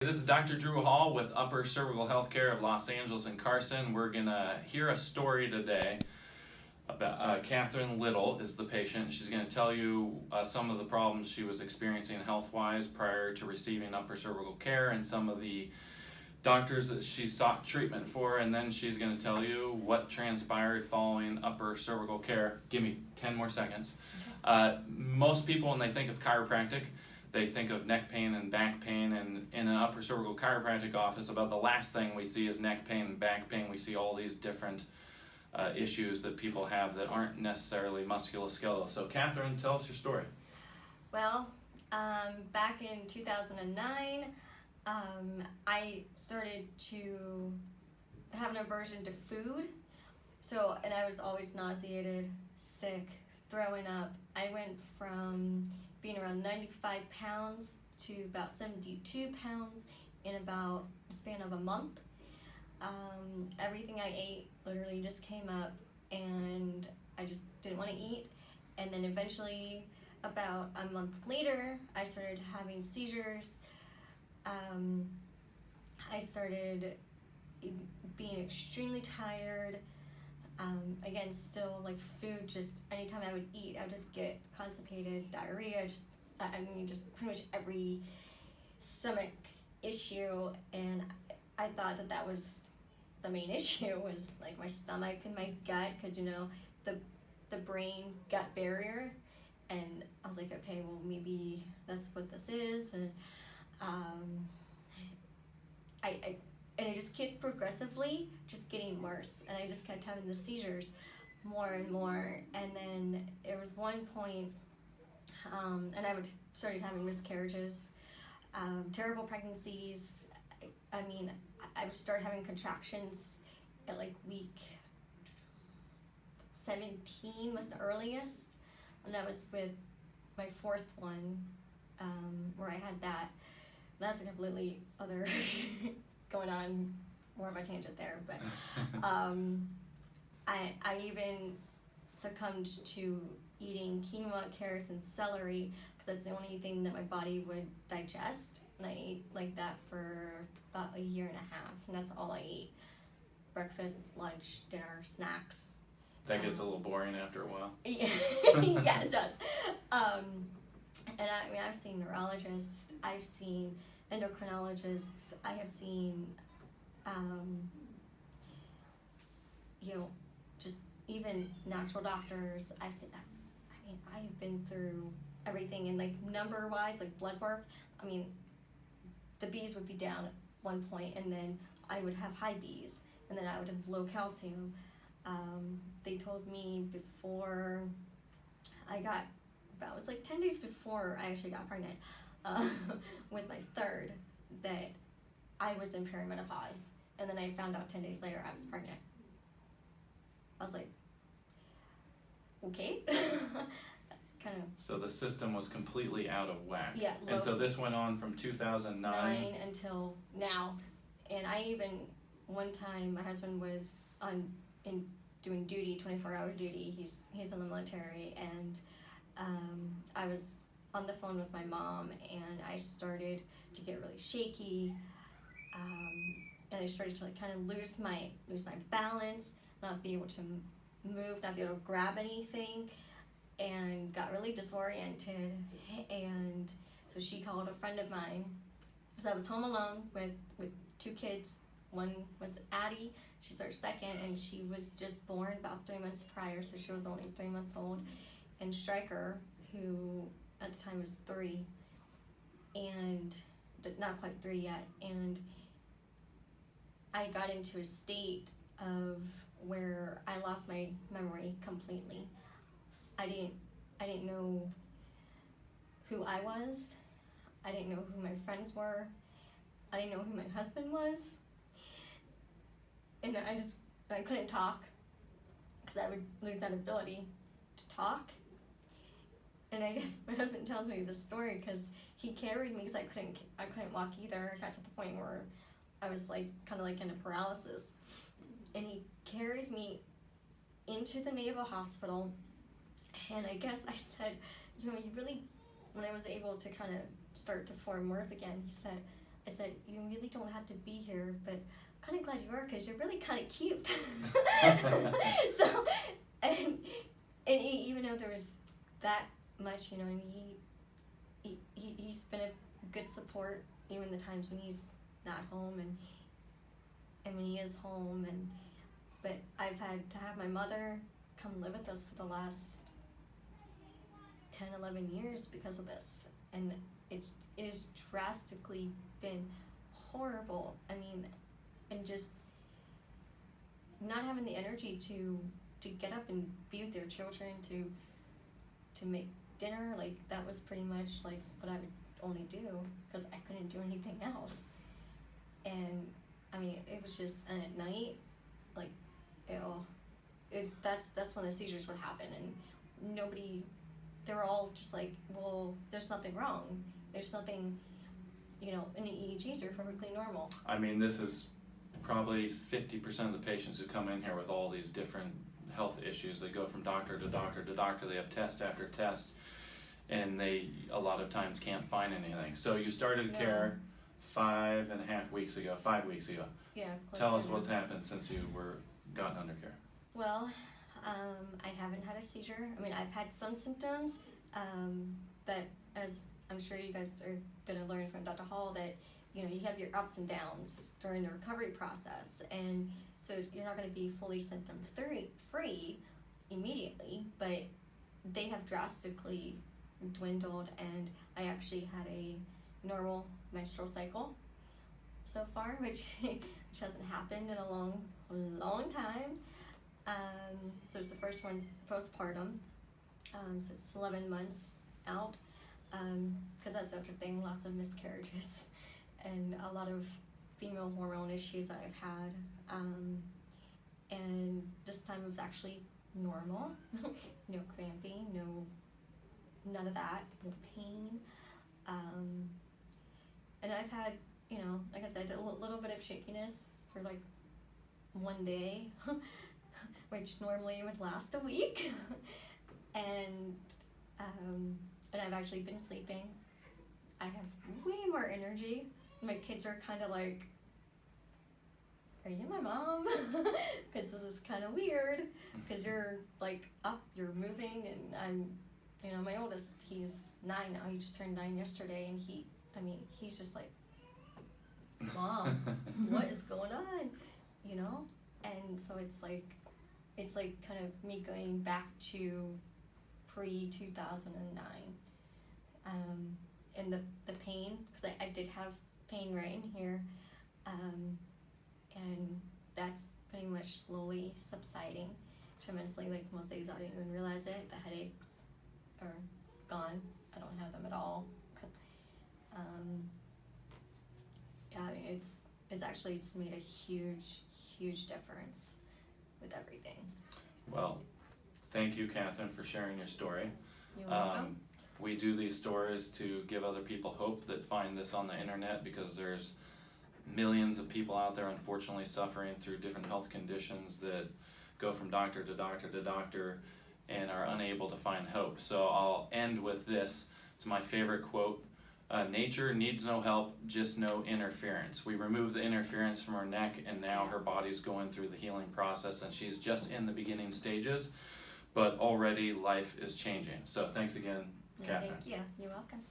This is Dr. Drew Hall with Upper Cervical Healthcare of Los Angeles and Carson. We're going to hear a story today about Catherine Little is the patient. She's going to tell you some of the problems she was experiencing health-wise prior to receiving upper cervical care and some of the doctors that she sought treatment for, and then she's going to tell you what transpired following upper cervical care. Give me 10 more seconds. Most people, when they think of chiropractic, they think of neck pain and back pain, and in an upper cervical chiropractic office, about the last thing we see is neck pain and back pain. We see all these different issues that people have that aren't necessarily musculoskeletal. So Catherine, tell us your story. Well, back in 2009, I started to have an aversion to food. And I was always nauseated, sick, throwing up. I went from being around 95 pounds to about 72 pounds in about the span of a month. Everything I ate literally just came up, and I just didn't want to eat. And then eventually, about a month later, I started having seizures. I started being extremely tired. Again, still like food, just anytime I would eat, I would just get constipated, diarrhea, just pretty much every stomach issue. And I thought that was the main issue, was like my stomach and my gut, because the brain gut barrier. And I was like, okay, well, maybe that's what this is. And and it just kept progressively just getting worse, and I just kept having the seizures more and more. And then there was one point, and I started having miscarriages, terrible pregnancies. I would start having contractions at like week 17 was the earliest, and that was with my fourth one, where I had that. That's a completely other going on, more of a tangent there, but I even succumbed to eating quinoa, carrots, and celery, because that's the only thing that my body would digest. And I ate like that for about a year and a half, and that's all I ate: breakfast, lunch, dinner, snacks. That gets a little boring after a while. Yeah, yeah, it does. And I've seen neurologists, I've seen endocrinologists, I have seen, just even natural doctors. I've seen that. I've been through everything, and like number-wise, like blood work, the B's would be down at one point, and then I would have high B's, and then I would have low calcium. They told me before I got, about, it was like 10 days before I actually got pregnant, with my third, that I was in perimenopause. And then I found out 10 days later I was pregnant. I was like, okay. That's kind of... So the system was completely out of whack. Yeah. And so this went on from 2009 until now. And I even, one time, my husband was doing duty, 24-hour duty. He's in the military, and I was on the phone with my mom, and I started to get really shaky, and I started to like kind of lose my balance, not be able to move, not be able to grab anything, and got really disoriented. And so she called a friend of mine, because I was home alone with two kids. One was Addie, she's our second, and she was just born about 3 months prior, so she was only 3 months old. And Stryker, who at the time was 3, and not quite 3 yet. And I got into a state of where I lost my memory completely. I didn't know who I was. I didn't know who my friends were. I didn't know who my husband was. And I couldn't talk, because I would lose that ability to talk. And I guess my husband tells me this story because he carried me, because I couldn't walk either. I got to the point where I was like kind of like in a paralysis, and he carried me into the Naval Hospital. And I guess I said, you really, when I was able to kind of start to form words again, he said, I said, you really don't have to be here, but I'm kind of glad you are because you're really kind of cute. So, and even though there was that much, and he's been a good support even the times when he's not home and when he is home, but I've had to have my mother come live with us for the last 10, 11 years because of this, and it has drastically been horrible. I mean, and just not having the energy to get up and be with their children, to make dinner, like that was pretty much like what I would only do because I couldn't do anything else. And I mean, it was just, and at night, like, that's when the seizures would happen, and they were all just like, well, there's nothing wrong. There's nothing, and the EEGs are perfectly normal. I mean, this is probably 50% of the patients who come in here with all these different health issues. They go from doctor to doctor to doctor. They have test after test, and they a lot of times can't find anything. So you started care 5.5 weeks ago, 5 weeks ago. Yeah. Tell us what's happened since you were gotten under care. Well, I haven't had a seizure. I mean, I've had some symptoms, but as I'm sure you guys are going to learn from Dr. Hall, that you have your ups and downs during the recovery process, and so you're not going to be fully symptom free immediately, but they have drastically dwindled, and I actually had a normal menstrual cycle so far, which hasn't happened in a long time. So it's the first one's postpartum, so it's 11 months out, because that's the other thing, lots of miscarriages and a lot of female hormone issues I've had, and this time it was actually normal. No cramping, none of that, no pain, and I've had, like I said, a little bit of shakiness for like one day, which normally would last a week, and I've actually been sleeping. I have way more energy. My kids are kind of like, are you my mom? Because this is kind of weird, because you're like up, you're moving, and I'm, my oldest, he's 9 now, he just turned 9 yesterday, and he's just like, Mom, what is going on? And so it's like kind of me going back to pre-2009, and the pain, because I did have pain right in here, and that's pretty much slowly subsiding tremendously. Like most days I don't even realize it. The headaches are gone. I don't have them at all. Yeah, I mean, it's made a huge difference with everything. Well, thank you, Catherine, for sharing your story. You're welcome. We do these stories to give other people hope that find this on the internet, because there's millions of people out there unfortunately suffering through different health conditions that go from doctor to doctor to doctor and are unable to find hope. So I'll end with this. It's my favorite quote. Nature needs no help, just no interference. We removed the interference from her neck, and now her body's going through the healing process, and she's just in the beginning stages, but already life is changing. So thanks again, Catherine. Thank you. You're welcome.